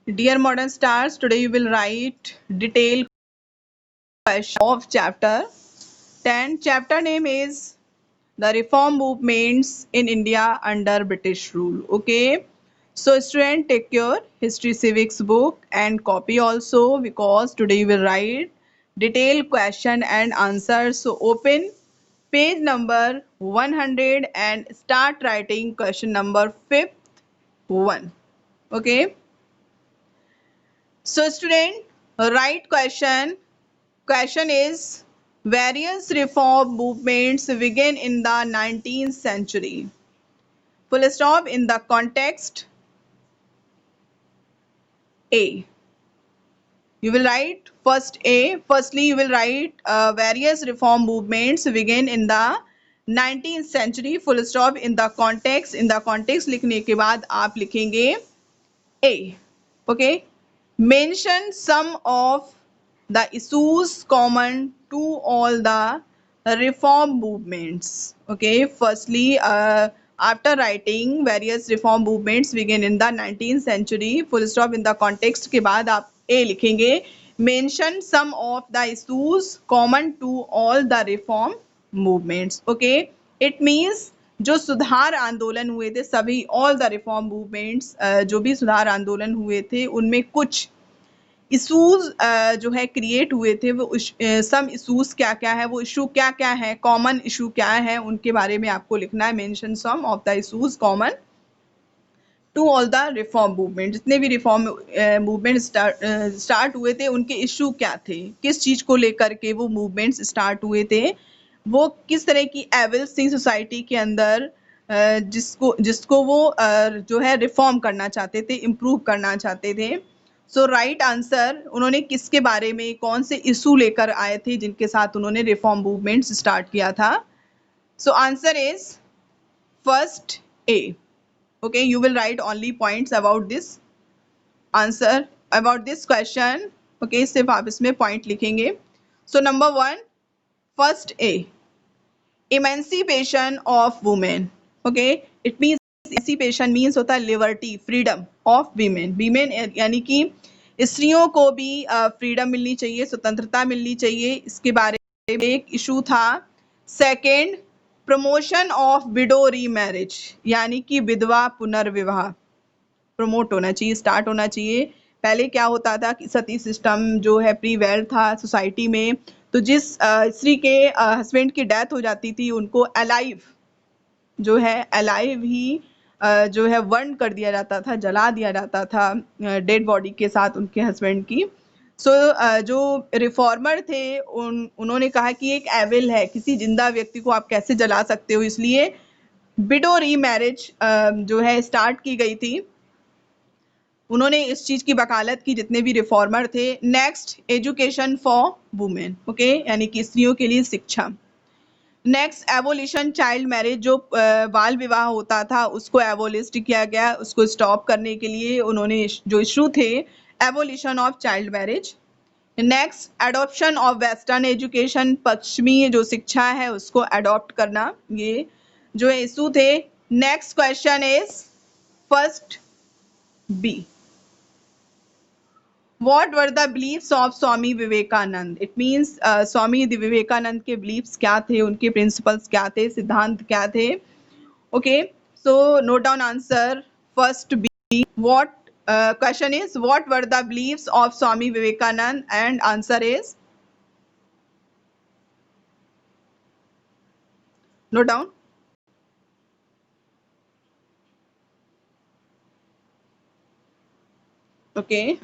Dear modern stars, today you will write detailed question of chapter 10. Chapter name is the reform movements in India under British rule. Okay. So student, take your history civics book and copy also, because today you will write detailed question and answer. So open page number 100 and start writing question number 1. Okay. So student, right question. Question is, various reform movements began in the 19th century. Full stop. In the context A. You will write first A. Firstly, you will write various reform movements began in the 19th century. Full stop. In the context. In the context लिखने के बाद आप लिखेंगे A. Okay. Mention some of the issues common to all the reform movements. Okay. Firstly, after writing various reform movements began in the 19th century, full stop, in the context के बाद आप A लिखेंगे. Mention some of the issues common to all the reform movements. Okay. It means जो सुधार आंदोलन हुए थे सभी, ऑल द रिफॉर्म मूवमेंट्स, जो भी सुधार आंदोलन हुए थे उनमें कुछ इशूज जो है क्रिएट हुए थे, वो सम इशूज क्या क्या है, वो इशू क्या क्या है, कॉमन इशू क्या है, उनके बारे में आपको लिखना है. Mention some of the issues common to all the reform movement. जितने भी रिफॉर्म मूवमेंट स्टार्ट हुए थे उनके इशू क्या थे, किस चीज को लेकर के वो मूवमेंट्स स्टार्ट हुए थे, वो किस तरह की एविल्स थी सोसाइटी के अंदर, जिसको वो जो है रिफॉर्म करना चाहते थे, इम्प्रूव करना चाहते थे. सो राइट आंसर, उन्होंने किसके बारे में, कौन से इशू लेकर आए थे जिनके साथ उन्होंने रिफॉर्म मूवमेंट्स स्टार्ट किया था. So answer is first A. Okay, you will write only points about this answer, about this question. Okay, सिर्फ आप इसमें point लिखेंगे. So number 1, first A, emancipation of women. Okay, it means emancipation means होता है liberty, freedom of women. Women यानी कि स्त्रियों को भी फ्रीडम मिलनी चाहिए, स्वतंत्रता मिलनी चाहिए, इसके बारे में एक इशू था. Second, promotion of window remarriage, यानी कि विधवा पुनर्विवाह प्रमोट होना चाहिए, स्टार्ट होना चाहिए. पहले क्या होता था कि सती सिस्टम जो है प्रीवेल था सोसाइटी में, तो जिस स्त्री के हस्बैंड की डेथ हो जाती थी उनको अलाइव जो है अलाइव ही जो है वर्न कर दिया जाता था, जला दिया जाता था डेड बॉडी के साथ उनके हस्बैंड की. सो जो रिफॉर्मर थे उन्होंने कहा कि एक एविल है, किसी जिंदा व्यक्ति को आप कैसे जला सकते हो, इसलिए विडो रीमैरिज जो है स्टार्ट की गई थी. उन्होंने इस चीज की वकालत की जितने भी रिफॉर्मर थे. Next, education for women. Okay, यानी कि स्त्रियों के लिए शिक्षा. नेक्स्ट, एबोलिशन चाइल्ड मैरिज, जो बाल विवाह होता था उसको एबोलिस्ट किया गया, उसको स्टॉप करने के लिए उन्होंने जो इशू थे, abolition of child marriage. Next, adoption of western education, पश्चिमी जो शिक्षा है उसको अडॉप्ट करना, ये जो इशू थे. Next question is first b. What were the beliefs of Swami Vivekananda? It means Swami Vivekananda के beliefs क्या थे, उनके principles क्या थे, सिद्धांत क्या थे. Okay, so note down answer first B. What question is, what were the beliefs of Swami Vivekananda, and answer is, note down. Okay.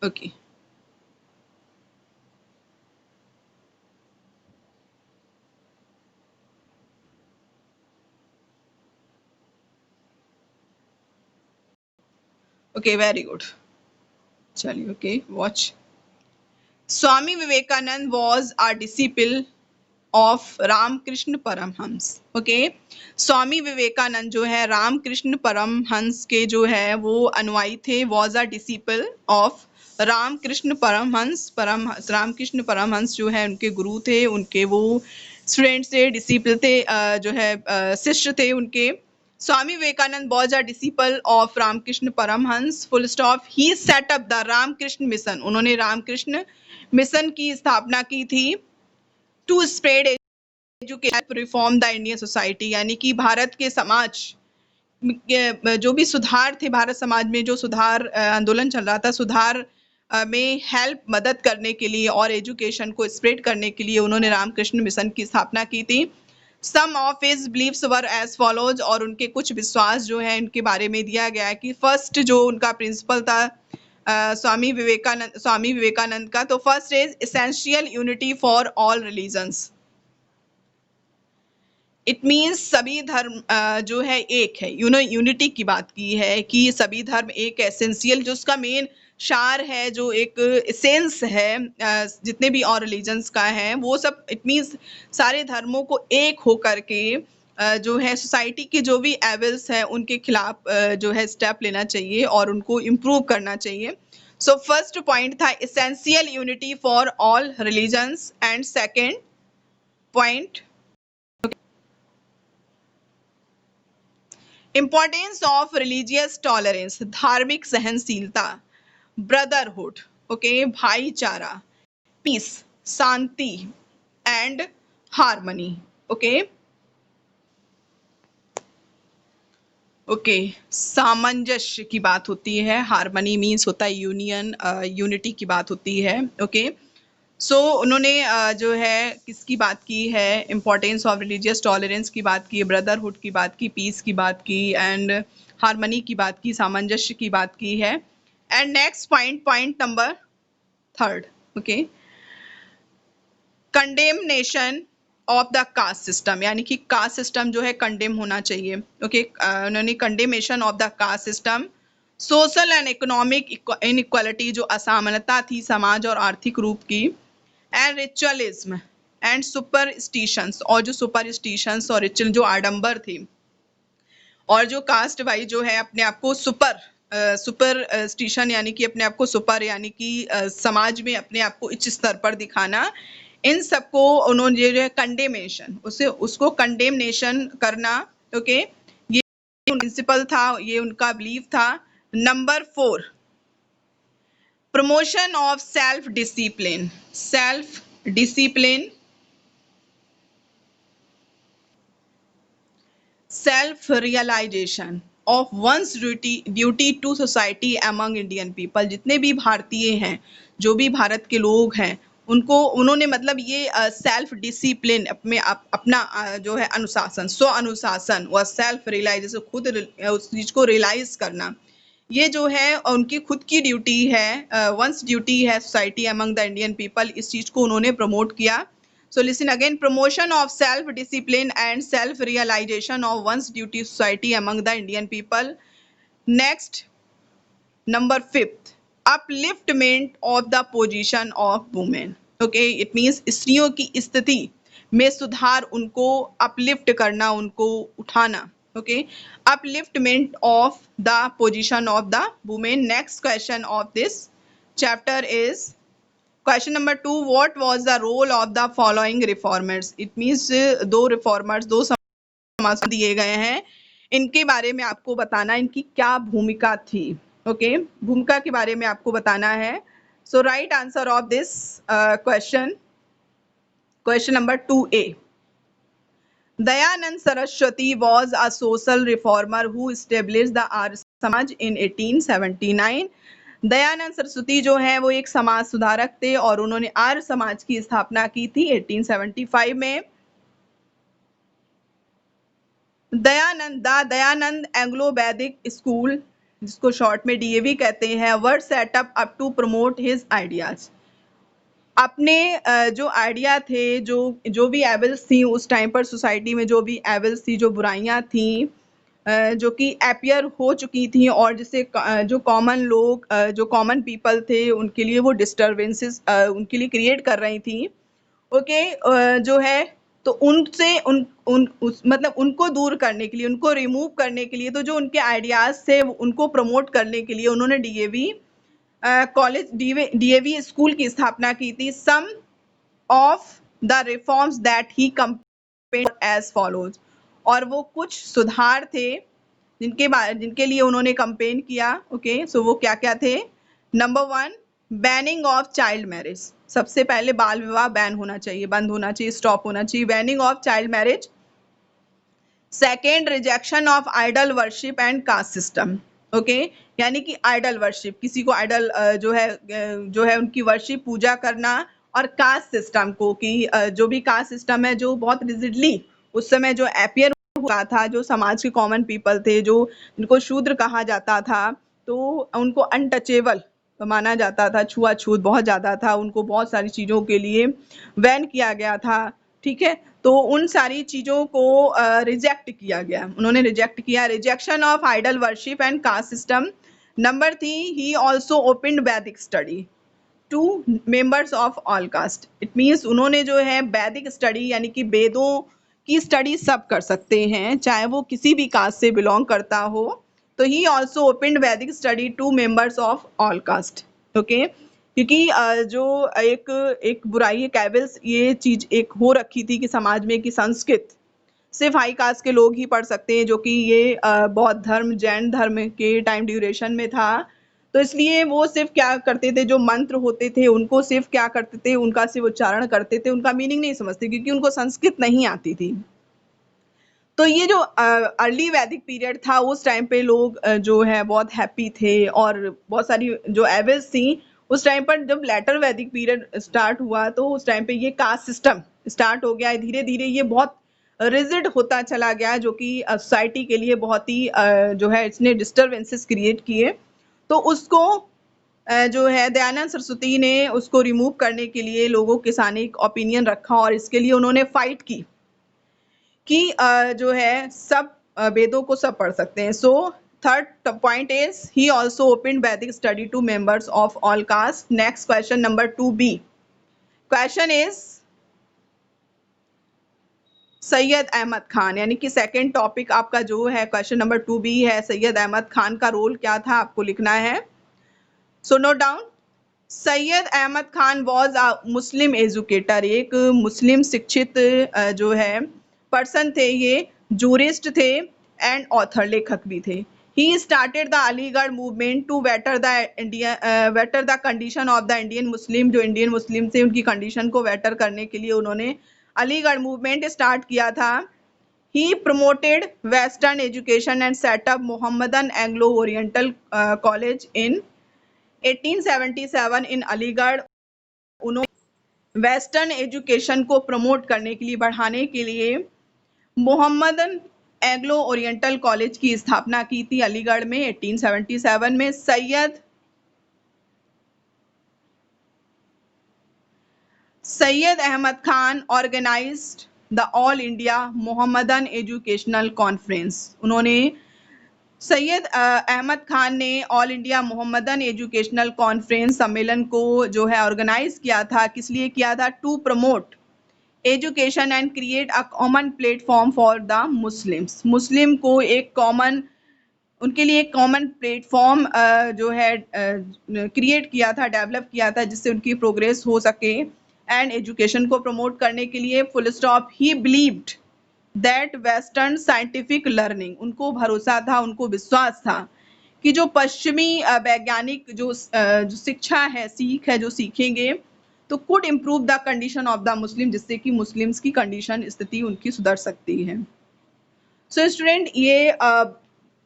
Okay. Okay, very good. चलिए, okay, watch. Swami Vivekanand was a disciple of Ramakrishna Paramahansa. Okay, Swami Vivekananda जो है रामकृष्ण परमहंस के जो है वो अनुयायी थे. Was a disciple of Ramakrishna Paramhansa जो है उनके गुरु थे, उनके वो स्टूडेंट्स थे, डिसिपल थे, जो है शिष्य थे उनके। Swami Vivekananda was a disciple of Ramakrishna Paramahansa, full stop. He set up the Ramakrishna Mission, उन्होंने रामकृष्ण मिशन की स्थापना की थी। To spread education reform the Indian society, यानी कि भारत के समाज जो भी सुधार थे, भारत समाज में जो सुधार आंदोलन चल रहा था, सुधार में हेल्प मदद करने के लिए और एजुकेशन को स्प्रेड करने के लिए उन्होंने रामकृष्ण मिशन की स्थापना की थी। Some of his beliefs were as follows, और उनके कुछ विश्वास जो है उनके बारे में दिया गया है कि फर्स्ट जो उनका प्रिंसिपल था स्वामी विवेकानंद का, तो first is essential unity for all religions. It means सभी धर्म जो है एक है, यूनिटी की बात की है कि सभी धर्म एक एसेंशियल, जो उसका मेन सार है, जो एक एसेंस है जितने भी और रिलीजन्स का है, वो सब, इट मीन्स सारे धर्मों को एक हो करके जो है सोसाइटी के जो भी एविल्स हैं उनके खिलाफ जो है स्टेप लेना चाहिए और उनको इम्प्रूव करना चाहिए। सो फर्स्ट पॉइंट था essential unity for all religions, and second point importance of religious tolerance, धार्मिक सहनशीलता, ब्रदरहुड, ओके, भाईचारा, पीस, शांति, एंड हार्मनी, ओके। ओके, सामंजस्य की बात होती है, हार्मनी मीन्स होता है यूनियन, यूनिटी की बात होती है, ओके। सो उन्होंने जो है किसकी बात की है, इम्पोर्टेंस ऑफ रिलीजियस टॉलरेंस की बात की, ब्रदरहुड की बात की, पीस की बात की, एंड हार्मनी की बात की, सामंजस्य की बात की है। And next point number third, okay, condemnation of the caste system, यानी कि कास्ट सिस्टम जो है कंडेम होना चाहिए, ओके। उन्होंने condemnation of the caste system, social and economic inequality, जो असमानता थी समाज और आर्थिक रूप की, एंड रिचुअलिज्म एंड सुपरस्टिशंस, और जो सुपरस्टिशंस और रिचुअल जो आडंबर थे, और जो कास्ट वाइज जो है अपने आप को सुपरस्टिशन यानी कि अपने आप को सुपर, यानी कि समाज में अपने आप को उच्च स्तर पर दिखाना, इन सबको उन्होंने जो है कंडेमेशन, उसको कंडेमनेशन करना, ओके, ये प्रिंसिपल था, ये उनका बिलीफ था। Number 4, promotion of self discipline, self realisation of one's duty to society among Indian people, जितने भी भारतीय हैं, जो भी भारत के लोग हैं, उनको उन्होंने मतलब ये सेल्फ डिसिप्लिन, अपना जो है अनुशासन, स्व अनुशासन व सेल्फ रियलाइजेशन, खुद उस चीज को रियलाइज करना, ये जो है उनकी खुद की ड्यूटी है, वंस ड्यूटी है society among the Indian people, इस चीज को उन्होंने प्रमोट किया। So listen again, promotion of self-discipline and self-realization of one's duty society among the Indian people. Next, number 5th, upliftment of the position of women. Okay, it means स्त्रियों की स्थिति में सुधार, उनको uplift करना, उनको उठाना, okay, upliftment of the position of the women. Next question of this chapter is Question number 2, what was the role of the following reformers? It means दो reformers, दो समाज दिए गए हैं, इनके बारे में आपको बताना, इनकी क्या भूमिका थी, ओके, भूमिका के बारे में आपको बताना है। So right answer of this question number 2A. Dayanand Saraswati was a social reformer who established the Arya Samaj in 1879. Dayanand Saraswati जो है वो एक समाज सुधारक थे और उन्होंने आर्य समाज की स्थापना की थी 1875 में। दयानंद एंग्लो वैदिक स्कूल, जिसको शॉर्ट में डीएवी कहते हैं, were set up up to promote his ideas, अपने जो आइडिया थे, जो भी एविल्स थी उस टाइम पर सोसाइटी में, जो भी एविल्स थी, जो बुराइयां थी, जो कि अपियर हो चुकी थी, और जिसे जो कॉमन लोग, जो कॉमन पीपल थे, उनके लिए वो डिस्टर्बेंसेस उनके लिए क्रिएट कर रही थी, ओके, जो है, तो उनसे मतलब उनको दूर करने के लिए, उनको रिमूव करने के लिए, तो जो उनके आइडियाज थे उनको प्रमोट करने के लिए उन्होंने डीएवी कॉलेज डीएवी स्कूल की स्थापना की थी। Some of the reforms that he campaigned as follows, और वो कुछ सुधार थे जिनके लिए उन्होंने कैंपेन किया। ओके, सो वो क्या क्या थे? Number 1, banning of child marriage. सबसे पहले बाल विवाह बैन होना चाहिए, बंद होना चाहिए, स्टॉप होना चाहिए, banning of child marriage. Second, rejection of idol worship and caste system. Okay, यानी कि आइडल वर्शिप, किसी को आइडल जो है उनकी वर्शिप, पूजा करना, और कास्ट सिस्टम को, कि जो भी कास्ट सिस्टम है जो बहुत रिजिडली उस समय जो अपियर हुआ था, जो समाज के कॉमन पीपल थे, जो जिनको शूद्र कहा जाता था, तो उनको अनटचेबल माना जाता था, छुआछूत बहुत ज्यादा था, उनको बहुत सारी चीजों के लिए बैन किया गया था। ठीक है, तो उन सारी चीजों को रिजेक्ट किया गया, उन्होंने रिजेक्ट किया। Rejection of idol worship and caste system. Number 3, he also opened वैदिक study to members of all caste. It means उन्होंने जो है वैदिक स्टडी, यानी कि वेदों की स्टडी सब कर सकते हैं, चाहे वो किसी भी कास्ट से बिलोंग करता हो। तो ही ऑल्सो ओपनड वैदिक study to members of all caste. Okay, क्योंकि जो एक बुराई, कैबल्स, ये चीज एक हो रखी थी कि समाज में कि संस्कृत सिर्फ हाई कास्ट के लोग ही पढ़ सकते हैं, जो कि ये बौद्ध धर्म, जैन धर्म के टाइम ड्यूरेशन में था। तो इसलिए वो सिर्फ क्या करते थे, जो मंत्र होते थे उनको सिर्फ क्या करते थे, उनका सिर्फ उच्चारण करते थे, उनका मीनिंग नहीं समझते, क्योंकि उनको संस्कृत नहीं आती थी। तो ये जो अर्ली वैदिक पीरियड था, उस टाइम पे लोग जो है बहुत हैप्पी थे, और बहुत सारी जो एवल्स थी उस टाइम पर। जब लेटर वैदिक पीरियड स्टार्ट हुआ तो उस टाइम पे ये कास्ट सिस्टम स्टार्ट हो गया। धीरे धीरे ये बहुत रिजिड होता चला गया, जो कि सोसाइटी के लिए बहुत ही जो है इसने डिस्टर्बेंसेस क्रिएट किए। तो उसको जो है दयानंद सरस्वती ने उसको रिमूव करने के लिए लोगों के सामने एक ओपिनियन रखा, और इसके लिए उन्होंने फाइट की कि जो है सब वेदों को सब पढ़ सकते हैं। So third point is he also open Vedic study to members of all caste. Next question number 2B। Question is Syed Ahmad Khan, यानी कि सेकंड टॉपिक आपका जो है क्वेश्चन नंबर 2B है, सैयद अहमद खान का रोल क्या था, आपको लिखना है। So note down. Syed Ahmad Khan was a Muslim educator, एक मुस्लिम शिक्षित जो है पर्सन थे, ये जूरिस्ट थे एंड ऑथर, लेखक भी थे। He started the Aligarh movement to better the condition of the Indian Muslim. जो इंडियन मुस्लिम थे उनकी कंडीशन को बेटर करने के लिए उन्होंने अलीगढ़ मूवमेंट स्टार्ट किया था। He promoted western education and set up Mohammedan Anglo Oriental College in 1877 in Aligarh. उन्होंने वेस्टर्न एजुकेशन को प्रमोट करने के लिए, बढ़ाने के लिए मोहम्मदन एंग्लो ओरिएंटल कॉलेज की स्थापना की थी अलीगढ़ में 1877 में। Syed Ahmad Khan organised the All India Mohammedan Educational Conference. उन्होंने सैयद अहमद खान ने All India Mohammedan Educational Conference सम्मेलन को जो है ऑर्गेनाइज किया था। किस लिए किया था? To promote education and create a common platform for the Muslims. Muslim को एक कॉमन, उनके लिए एक कॉमन प्लेटफॉर्म जो है क्रिएट किया था, डेवलप किया था, जिससे उनकी प्रोग्रेस हो सके। एंड एजुकेशन को प्रमोट करने के लिए full stop he believed that western scientific learning, उनको भरोसा था, उनको विश्वास था कि जो पश्चिमी वैज्ञानिक जो शिक्षा है, सीख है, जो सीखेंगे तो could improve the condition of the Muslim, जिससे कि मुस्लिम्स की कंडीशन, स्थिति उनकी सुधर सकती है। सो स्टूडेंट, ये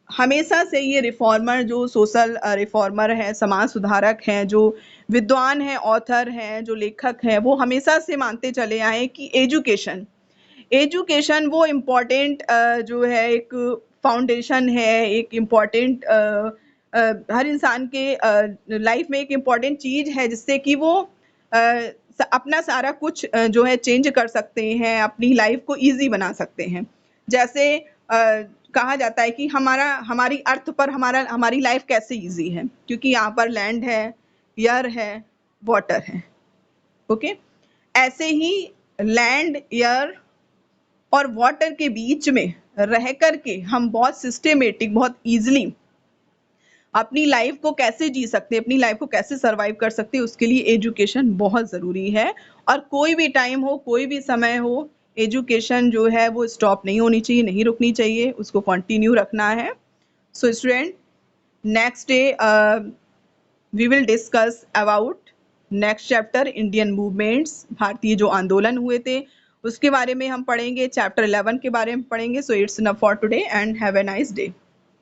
हमेशा से ये रिफॉर्मर, जो सोशल रिफॉर्मर है, समाज सुधारक हैं, जो विद्वान हैं, ऑथर हैं, जो लेखक हैं, वो हमेशा से मानते चले आए कि एजुकेशन वो इम्पॉर्टेंट जो है एक फाउंडेशन है, एक इम्पॉर्टेंट हर इंसान के लाइफ में एक इम्पॉर्टेंट चीज है, जिससे कि वो अपना सारा कुछ जो है चेंज कर सकते हैं, अपनी लाइफ को इजी बना सकते हैं। जैसे कहा जाता है कि हमारी अर्थ पर हमारी लाइफ कैसे इजी है, क्योंकि यहाँ पर लैंड है, एयर है, वाटर है। ओके, ऐसे ही लैंड, एयर और वाटर के बीच में रह करके हम बहुत सिस्टेमेटिक, बहुत इजीली अपनी लाइफ को कैसे जी सकते हैं, अपनी लाइफ को कैसे सर्वाइव कर सकते हैं, उसके लिए एजुकेशन बहुत ज़रूरी है। और कोई भी टाइम हो, कोई भी समय हो, एजुकेशन जो है वो स्टॉप नहीं होनी चाहिए, नहीं रुकनी चाहिए, उसको कंटिन्यू रखना है। So student, next day we will discuss about next chapter Indian movements, भारतीय जो आंदोलन हुए थे उसके बारे में हम पढ़ेंगे, चैप्टर 11 के बारे में पढ़ेंगे। So it's enough for today and have a nice day.